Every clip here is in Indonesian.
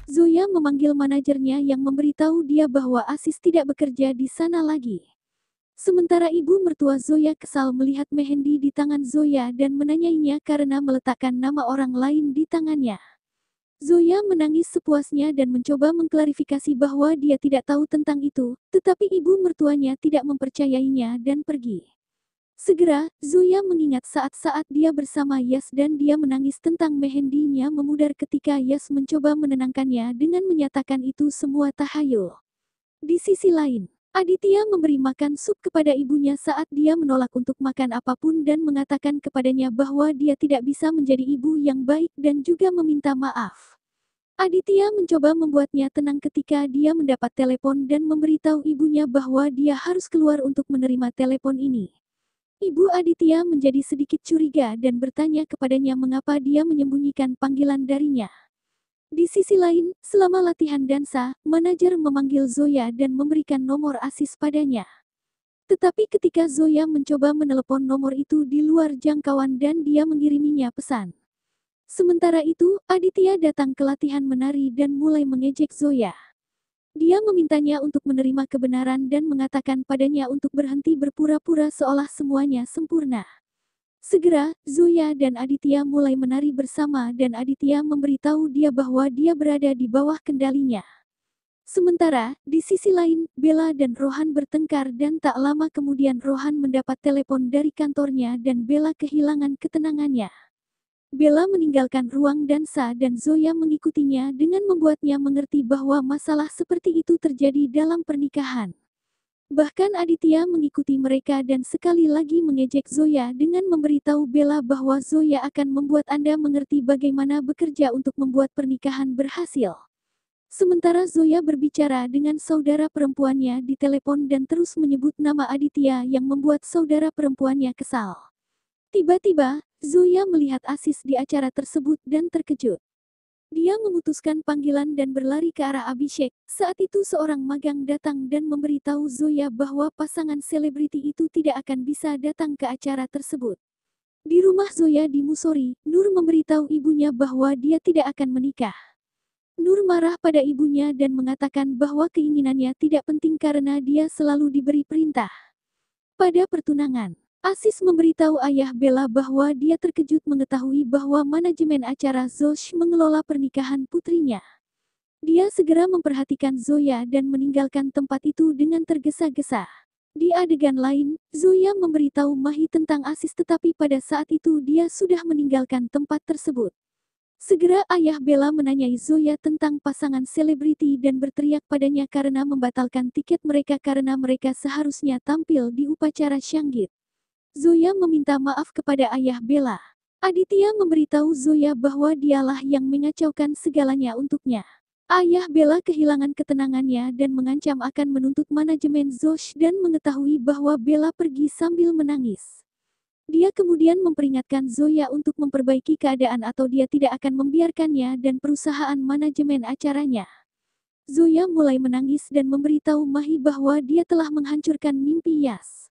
Zoya memanggil manajernya yang memberitahu dia bahwa Asis tidak bekerja di sana lagi. Sementara ibu mertua Zoya kesal melihat mehendi di tangan Zoya dan menanyainya karena meletakkan nama orang lain di tangannya. Zoya menangis sepuasnya dan mencoba mengklarifikasi bahwa dia tidak tahu tentang itu, tetapi ibu mertuanya tidak mempercayainya dan pergi. Segera, Zoya mengingat saat-saat dia bersama Yas dan dia menangis tentang mehendinya memudar ketika Yas mencoba menenangkannya dengan menyatakan itu semua tahayul. Di sisi lain, Aditya memberi makan sup kepada ibunya saat dia menolak untuk makan apapun dan mengatakan kepadanya bahwa dia tidak bisa menjadi ibu yang baik dan juga meminta maaf. Aditya mencoba membuatnya tenang ketika dia mendapat telepon dan memberitahu ibunya bahwa dia harus keluar untuk menerima telepon ini. Ibu Aditya menjadi sedikit curiga dan bertanya kepadanya mengapa dia menyembunyikan panggilan darinya. Di sisi lain, selama latihan dansa, manajer memanggil Zoya dan memberikan nomor Asis padanya. Tetapi ketika Zoya mencoba menelepon nomor itu di luar jangkauan dan dia mengiriminya pesan. Sementara itu, Aditya datang ke latihan menari dan mulai mengejek Zoya. Dia memintanya untuk menerima kebenaran dan mengatakan padanya untuk berhenti berpura-pura seolah semuanya sempurna. Segera, Zoya dan Aditya mulai menari bersama dan Aditya memberitahu dia bahwa dia berada di bawah kendalinya. Sementara, di sisi lain, Bella dan Rohan bertengkar dan tak lama kemudian Rohan mendapat telepon dari kantornya dan Bella kehilangan ketenangannya. Bella meninggalkan ruang dansa dan Zoya mengikutinya dengan membuatnya mengerti bahwa masalah seperti itu terjadi dalam pernikahan. Bahkan Aditya mengikuti mereka dan sekali lagi mengejek Zoya dengan memberitahu Bella bahwa Zoya akan membuat Anda mengerti bagaimana bekerja untuk membuat pernikahan berhasil. Sementara Zoya berbicara dengan saudara perempuannya di telepon dan terus menyebut nama Aditya yang membuat saudara perempuannya kesal. Tiba-tiba, Zoya melihat Asis di acara tersebut dan terkejut. Dia memutuskan panggilan dan berlari ke arah Abhishek. Saat itu seorang magang datang dan memberitahu Zoya bahwa pasangan selebriti itu tidak akan bisa datang ke acara tersebut. Di rumah Zoya di Mussoorie, Nur memberitahu ibunya bahwa dia tidak akan menikah. Nur marah pada ibunya dan mengatakan bahwa keinginannya tidak penting karena dia selalu diberi perintah. Pada pertunangan, Asis memberitahu ayah Bella bahwa dia terkejut mengetahui bahwa manajemen acara Zosh mengelola pernikahan putrinya. Dia segera memperhatikan Zoya dan meninggalkan tempat itu dengan tergesa-gesa. Di adegan lain, Zoya memberitahu Mahi tentang Asis tetapi pada saat itu dia sudah meninggalkan tempat tersebut. Segera ayah Bella menanyai Zoya tentang pasangan selebriti dan berteriak padanya karena membatalkan tiket mereka karena mereka seharusnya tampil di upacara Shanggit. Zoya meminta maaf kepada ayah Bella. Aditya memberitahu Zoya bahwa dialah yang mengacaukan segalanya untuknya. Ayah Bella kehilangan ketenangannya dan mengancam akan menuntut manajemen Zosh dan mengetahui bahwa Bella pergi sambil menangis. Dia kemudian memperingatkan Zoya untuk memperbaiki keadaan atau dia tidak akan membiarkannya dan perusahaan manajemen acaranya. Zoya mulai menangis dan memberitahu Mahi bahwa dia telah menghancurkan mimpi Yas.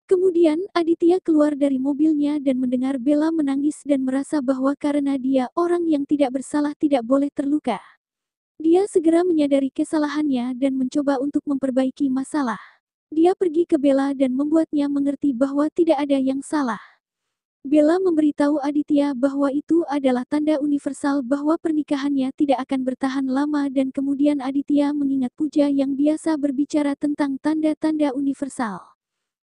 Kemudian, Aditya keluar dari mobilnya dan mendengar Bella menangis dan merasa bahwa karena dia orang yang tidak bersalah tidak boleh terluka. Dia segera menyadari kesalahannya dan mencoba untuk memperbaiki masalah. Dia pergi ke Bella dan membuatnya mengerti bahwa tidak ada yang salah. Bella memberitahu Aditya bahwa itu adalah tanda universal bahwa pernikahannya tidak akan bertahan lama dan kemudian Aditya mengingat Puja yang biasa berbicara tentang tanda-tanda universal.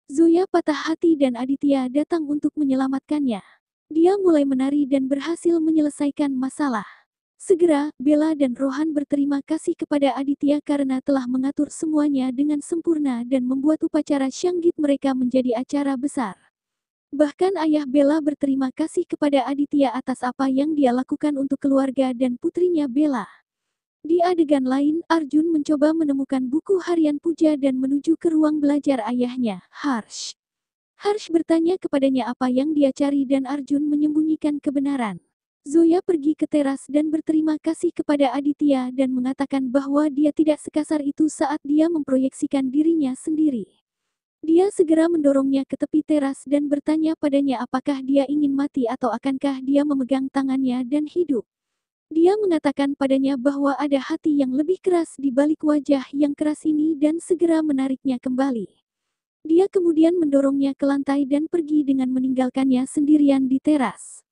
Zoya patah hati dan Aditya datang untuk menyelamatkannya. Dia mulai menari dan berhasil menyelesaikan masalah. Segera, Bella dan Rohan berterima kasih kepada Aditya karena telah mengatur semuanya dengan sempurna dan membuat upacara Shanggit mereka menjadi acara besar. Bahkan ayah Bella berterima kasih kepada Aditya atas apa yang dia lakukan untuk keluarga dan putrinya Bella. Di adegan lain, Arjun mencoba menemukan buku harian Puja dan menuju ke ruang belajar ayahnya, Harsh. Harsh bertanya kepadanya apa yang dia cari dan Arjun menyembunyikan kebenaran. Zoya pergi ke teras dan berterima kasih kepada Aditya dan mengatakan bahwa dia tidak sekasar itu saat dia memproyeksikan dirinya sendiri. Dia segera mendorongnya ke tepi teras dan bertanya padanya apakah dia ingin mati atau akankah dia memegang tangannya dan hidup. Dia mengatakan padanya bahwa ada hati yang lebih keras di balik wajah yang keras ini dan segera menariknya kembali. Dia kemudian mendorongnya ke lantai dan pergi dengan meninggalkannya sendirian di teras.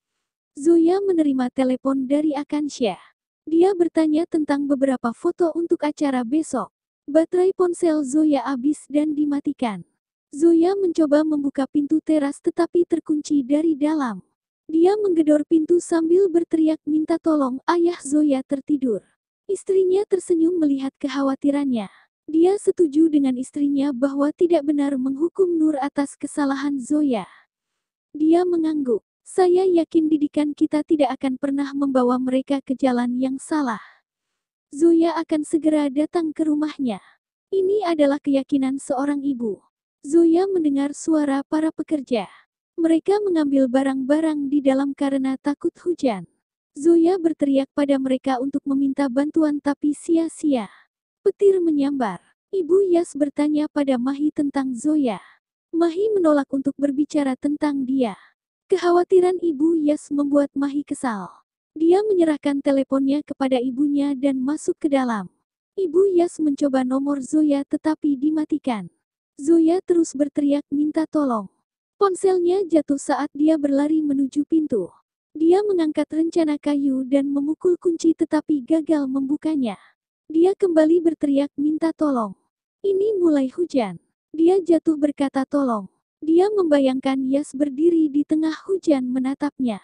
Zoya menerima telepon dari Akansha. Dia bertanya tentang beberapa foto untuk acara besok. Baterai ponsel Zoya habis dan dimatikan. Zoya mencoba membuka pintu teras tetapi terkunci dari dalam. Dia menggedor pintu sambil berteriak minta tolong, ayah Zoya tertidur. Istrinya tersenyum melihat kekhawatirannya. Dia setuju dengan istrinya bahwa tidak benar menghukum Nur atas kesalahan Zoya. Dia mengangguk. Saya yakin didikan kita tidak akan pernah membawa mereka ke jalan yang salah. Zoya akan segera datang ke rumahnya. Ini adalah keyakinan seorang ibu. Zoya mendengar suara para pekerja. Mereka mengambil barang-barang di dalam karena takut hujan. Zoya berteriak pada mereka untuk meminta bantuan tapi sia-sia. Petir menyambar. Ibu Yas bertanya pada Mahi tentang Zoya. Mahi menolak untuk berbicara tentang dia. Kekhawatiran Ibu Yas membuat Mahi kesal. Dia menyerahkan teleponnya kepada ibunya dan masuk ke dalam. Ibu Yas mencoba nomor Zoya tetapi dimatikan. Zoya terus berteriak minta tolong. Ponselnya jatuh saat dia berlari menuju pintu. Dia mengangkat rencana kayu dan memukul kunci tetapi gagal membukanya. Dia kembali berteriak minta tolong. Ini mulai hujan. Dia jatuh berkata tolong. Dia membayangkan Yas berdiri di tengah hujan menatapnya.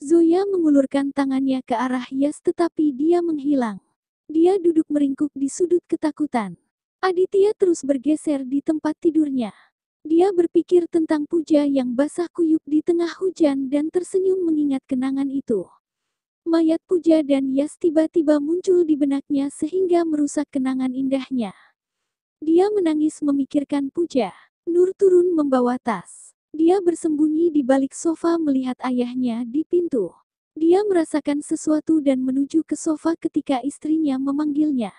Zoya mengulurkan tangannya ke arah Yas tetapi dia menghilang. Dia duduk meringkuk di sudut ketakutan. Aditya terus bergeser di tempat tidurnya. Dia berpikir tentang Puja yang basah kuyup di tengah hujan dan tersenyum mengingat kenangan itu. Mayat Puja dan Yas tiba-tiba muncul di benaknya sehingga merusak kenangan indahnya. Dia menangis memikirkan Puja. Nur turun membawa tas. Dia bersembunyi di balik sofa melihat ayahnya di pintu. Dia merasakan sesuatu dan menuju ke sofa ketika istrinya memanggilnya.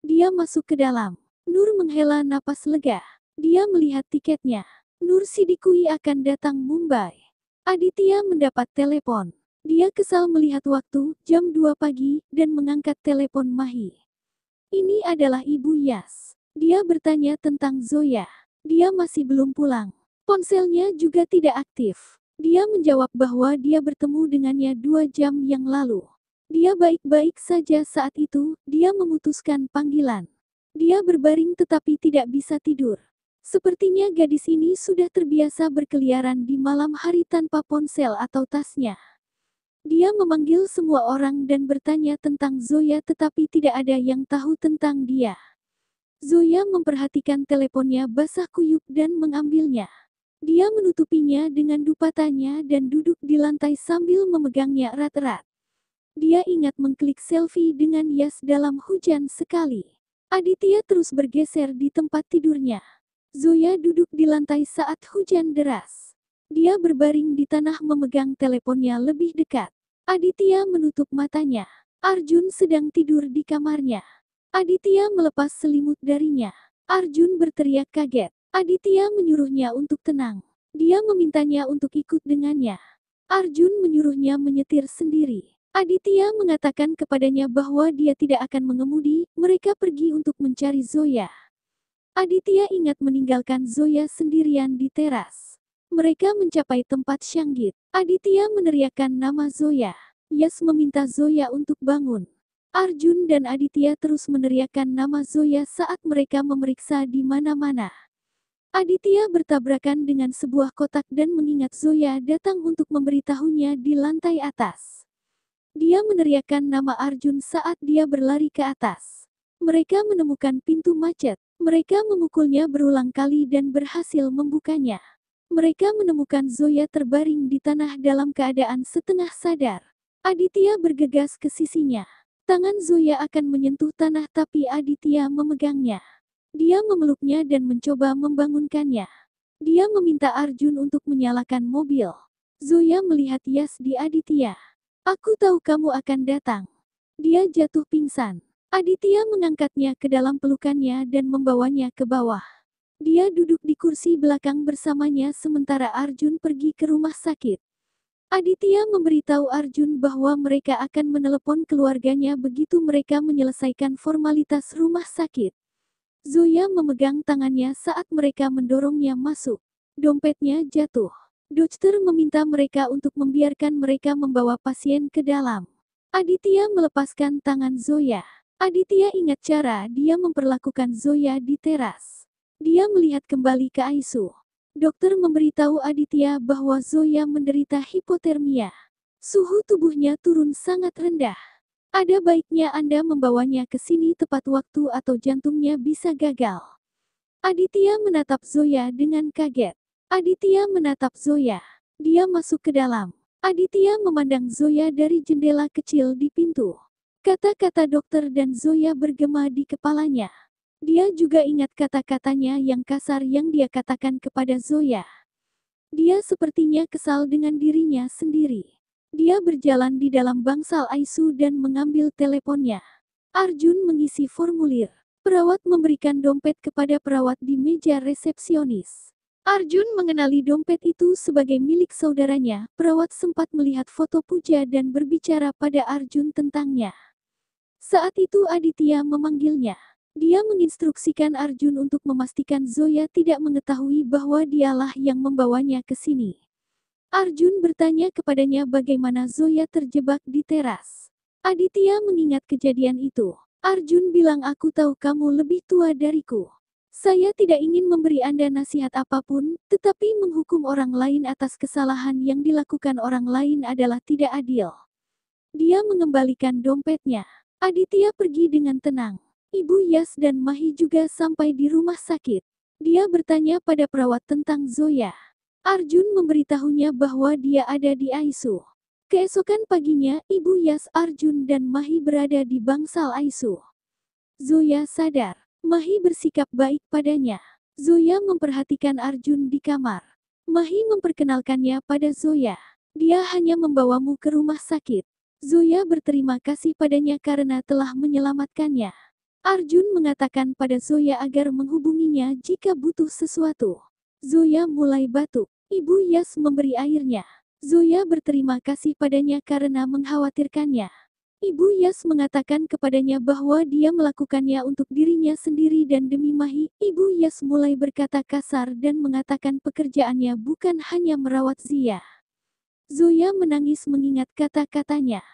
Dia masuk ke dalam. Nur menghela napas lega. Dia melihat tiketnya. Nur Sidikui akan datang Mumbai. Aditya mendapat telepon. Dia kesal melihat waktu, jam 2 pagi, dan mengangkat telepon Mahi. Ini adalah Ibu Yas. Dia bertanya tentang Zoya. Dia masih belum pulang. Ponselnya juga tidak aktif. Dia menjawab bahwa dia bertemu dengannya 2 jam yang lalu. Dia baik-baik saja saat itu, dia memutuskan panggilan. Dia berbaring tetapi tidak bisa tidur. Sepertinya gadis ini sudah terbiasa berkeliaran di malam hari tanpa ponsel atau tasnya. Dia memanggil semua orang dan bertanya tentang Zoya tetapi tidak ada yang tahu tentang dia. Zoya memperhatikan teleponnya basah kuyup dan mengambilnya. Dia menutupinya dengan dupatanya dan duduk di lantai sambil memegangnya erat-erat. Dia ingat mengklik selfie dengan Yas dalam hujan sekali. Aditya terus bergeser di tempat tidurnya. Zoya duduk di lantai saat hujan deras. Dia berbaring di tanah memegang teleponnya lebih dekat. Aditya menutup matanya. Arjun sedang tidur di kamarnya. Aditya melepas selimut darinya. Arjun berteriak kaget. Aditya menyuruhnya untuk tenang. Dia memintanya untuk ikut dengannya. Arjun menyuruhnya menyetir sendiri. Aditya mengatakan kepadanya bahwa dia tidak akan mengemudi, mereka pergi untuk mencari Zoya. Aditya ingat meninggalkan Zoya sendirian di teras. Mereka mencapai tempat Syanggit. Aditya meneriakkan nama Zoya. Yas meminta Zoya untuk bangun. Arjun dan Aditya terus meneriakkan nama Zoya saat mereka memeriksa di mana-mana. Aditya bertabrakan dengan sebuah kotak dan mengingat Zoya datang untuk memberitahunya di lantai atas. Dia meneriakkan nama Arjun saat dia berlari ke atas. Mereka menemukan pintu macet. Mereka memukulnya berulang kali dan berhasil membukanya. Mereka menemukan Zoya terbaring di tanah dalam keadaan setengah sadar. Aditya bergegas ke sisinya. Tangan Zoya akan menyentuh tanah tapi Aditya memegangnya. Dia memeluknya dan mencoba membangunkannya. Dia meminta Arjun untuk menyalakan mobil. Zoya melihat Yas di Aditya. Aku tahu kamu akan datang. Dia jatuh pingsan. Aditya mengangkatnya ke dalam pelukannya dan membawanya ke bawah. Dia duduk di kursi belakang bersamanya sementara Arjun pergi ke rumah sakit. Aditya memberitahu Arjun bahwa mereka akan menelepon keluarganya begitu mereka menyelesaikan formalitas rumah sakit. Zoya memegang tangannya saat mereka mendorongnya masuk. Dompetnya jatuh. Dokter meminta mereka untuk membiarkan mereka membawa pasien ke dalam. Aditya melepaskan tangan Zoya. Aditya ingat cara dia memperlakukan Zoya di teras. Dia melihat kembali ke Aisu. Dokter memberitahu Aditya bahwa Zoya menderita hipotermia. Suhu tubuhnya turun sangat rendah. Ada baiknya Anda membawanya ke sini tepat waktu atau jantungnya bisa gagal. Aditya menatap Zoya dengan kaget. Aditya menatap Zoya. Dia masuk ke dalam. Aditya memandang Zoya dari jendela kecil di pintu. Kata-kata dokter dan Zoya bergema di kepalanya. Dia juga ingat kata-katanya yang kasar yang dia katakan kepada Zoya. Dia sepertinya kesal dengan dirinya sendiri. Dia berjalan di dalam bangsal Aisu dan mengambil teleponnya. Arjun mengisi formulir. Perawat memberikan dompet kepada perawat di meja resepsionis. Arjun mengenali dompet itu sebagai milik saudaranya. Perawat sempat melihat foto Puja dan berbicara pada Arjun tentangnya. Saat itu Aditya memanggilnya. Dia menginstruksikan Arjun untuk memastikan Zoya tidak mengetahui bahwa dialah yang membawanya ke sini. Arjun bertanya kepadanya bagaimana Zoya terjebak di teras. Aditya mengingat kejadian itu. Arjun bilang, aku tahu kamu lebih tua dariku. Saya tidak ingin memberi Anda nasihat apapun, tetapi menghukum orang lain atas kesalahan yang dilakukan orang lain adalah tidak adil. Dia mengembalikan dompetnya. Aditya pergi dengan tenang. Ibu Yas dan Mahi juga sampai di rumah sakit. Dia bertanya pada perawat tentang Zoya. Arjun memberitahunya bahwa dia ada di Aisu. Keesokan paginya, Ibu Yas, Arjun dan Mahi berada di bangsal Aisu. Zoya sadar. Mahi bersikap baik padanya. Zoya memperhatikan Arjun di kamar. Mahi memperkenalkannya pada Zoya. Dia hanya membawamu ke rumah sakit. Zoya berterima kasih padanya karena telah menyelamatkannya. Arjun mengatakan pada Zoya agar menghubunginya jika butuh sesuatu. Zoya mulai batuk. Ibu Yas memberi airnya. Zoya berterima kasih padanya karena mengkhawatirkannya. Ibu Yas mengatakan kepadanya bahwa dia melakukannya untuk dirinya sendiri dan demi Mahi. Ibu Yas mulai berkata kasar dan mengatakan pekerjaannya bukan hanya merawat Zia. Zoya menangis mengingat kata-katanya.